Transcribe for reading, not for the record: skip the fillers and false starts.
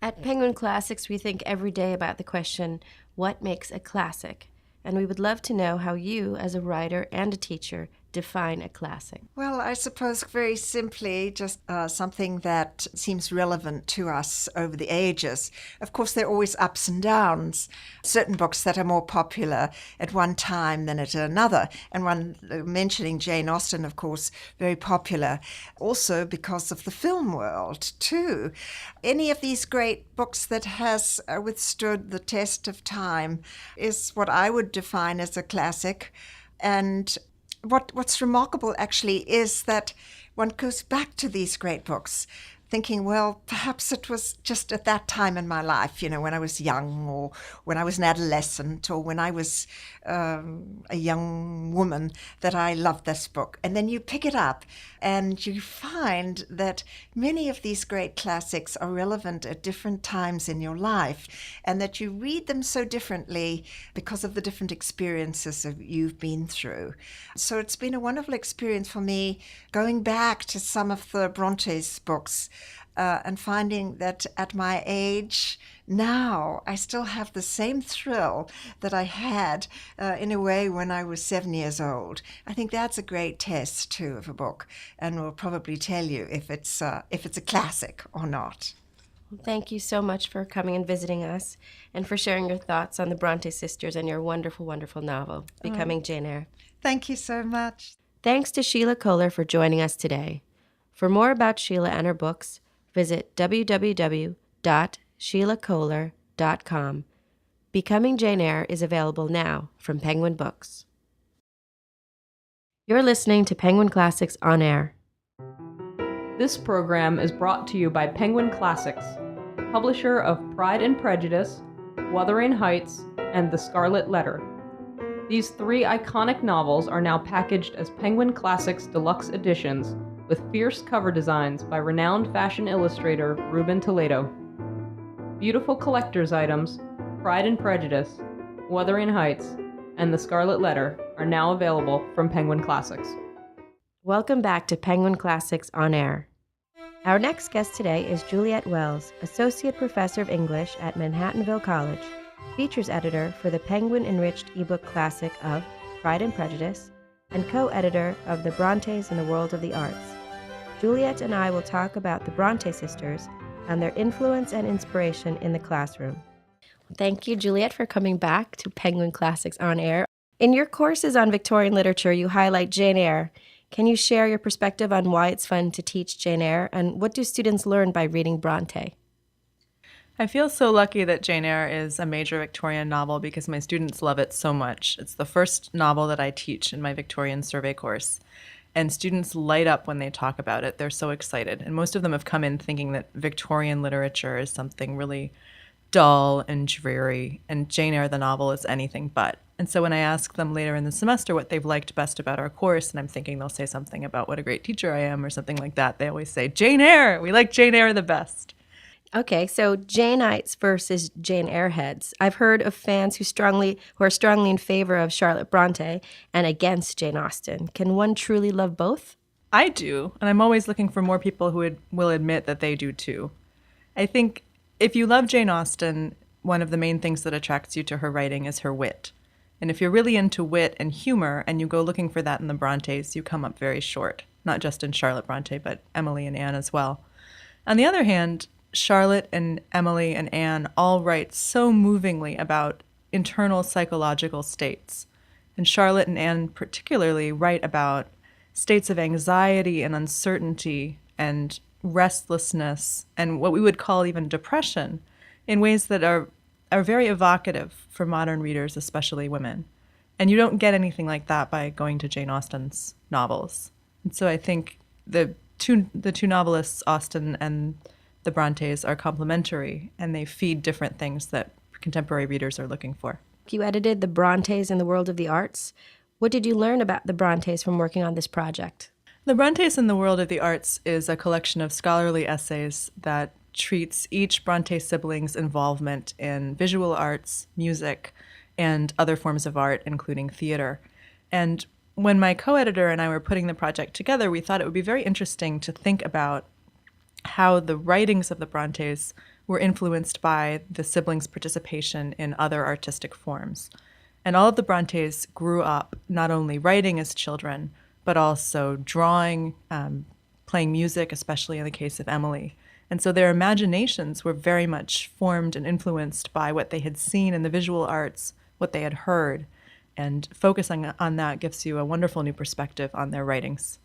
At Penguin Classics, we think every day about the question, what makes a classic? And we would love to know how you, as a writer and a teacher, define a classic. Well, I suppose very simply just something that seems relevant to us over the ages. Of course, there are always ups and downs. Certain books that are more popular at one time than at another. And mentioning Jane Austen, of course, very popular. Also because of the film world, too. Any of these great books that has withstood the test of time is what I would define as a classic. And what's remarkable actually is that one goes back to these great books thinking, well, perhaps it was just at that time in my life, when I was young or when I was an adolescent or when I was a young woman that I loved this book. And then you pick it up and you find that many of these great classics are relevant at different times in your life and that you read them so differently because of the different experiences you've been through. So it's been a wonderful experience for me going back to some of the Bronte's books and finding that at my age now, I still have the same thrill that I had in a way when I was 7 years old. I think that's a great test too of a book, and will probably tell you if it's a classic or not. Thank you so much for coming and visiting us and for sharing your thoughts on the Bronte sisters and your wonderful, wonderful novel, Becoming Jane Eyre. Thank you so much. Thanks to Sheila Kohler for joining us today. For more about Sheila and her books, visit www.sheilakohler.com. Becoming Jane Eyre is available now from Penguin Books. You're listening to Penguin Classics On Air. This program is brought to you by Penguin Classics, publisher of Pride and Prejudice, Wuthering Heights, and The Scarlet Letter. These three iconic novels are now packaged as Penguin Classics Deluxe Editions with fierce cover designs by renowned fashion illustrator Ruben Toledo. Beautiful collector's items, Pride and Prejudice, Wuthering Heights, and The Scarlet Letter are now available from Penguin Classics. Welcome back to Penguin Classics On Air. Our next guest today is Juliette Wells, Associate Professor of English at Manhattanville College, features editor for the Penguin-enriched ebook classic of Pride and Prejudice, and co-editor of The Brontes in the World of the Arts. Juliette and I will talk about the Bronte sisters and their influence and inspiration in the classroom. Thank you, Juliette, for coming back to Penguin Classics On Air. In your courses on Victorian literature, you highlight Jane Eyre. Can you share your perspective on why it's fun to teach Jane Eyre, and what do students learn by reading Bronte? I feel so lucky that Jane Eyre is a major Victorian novel because my students love it so much. It's the first novel that I teach in my Victorian survey course, and students light up when they talk about it. They're so excited, and most of them have come in thinking that Victorian literature is something really dull and dreary, and Jane Eyre, the novel, is anything but. And so when I ask them later in the semester what they've liked best about our course, and I'm thinking they'll say something about what a great teacher I am or something like that, they always say, Jane Eyre! We like Jane Eyre the best. Okay, so Janeites versus Jane Eyre heads. I've heard of fans who are strongly in favor of Charlotte Bronte and against Jane Austen. Can one truly love both? I do, and I'm always looking for more people who will admit that they do too. I think if you love Jane Austen, one of the main things that attracts you to her writing is her wit. And if you're really into wit and humor and you go looking for that in the Brontes, you come up very short. Not just in Charlotte Bronte, but Emily and Anne as well. On the other hand, Charlotte and Emily and Anne all write so movingly about internal psychological states. And Charlotte and Anne particularly write about states of anxiety and uncertainty and restlessness and what we would call even depression in ways that are very evocative for modern readers, especially women. And you don't get anything like that by going to Jane Austen's novels. And so I think the two novelists, Austen and the Brontes, are complementary, and they feed different things that contemporary readers are looking for. You edited The Brontes in the World of the Arts. What did you learn about the Brontes from working on this project? The Brontes in the World of the Arts is a collection of scholarly essays that treats each Bronte sibling's involvement in visual arts, music, and other forms of art, including theater. And when my co-editor and I were putting the project together, we thought it would be very interesting to think about how the writings of the Brontes were influenced by the siblings' participation in other artistic forms. And all of the Brontes grew up not only writing as children, but also drawing, playing music, especially in the case of Emily. And so their imaginations were very much formed and influenced by what they had seen in the visual arts, what they had heard. And focusing on that gives you a wonderful new perspective on their writings.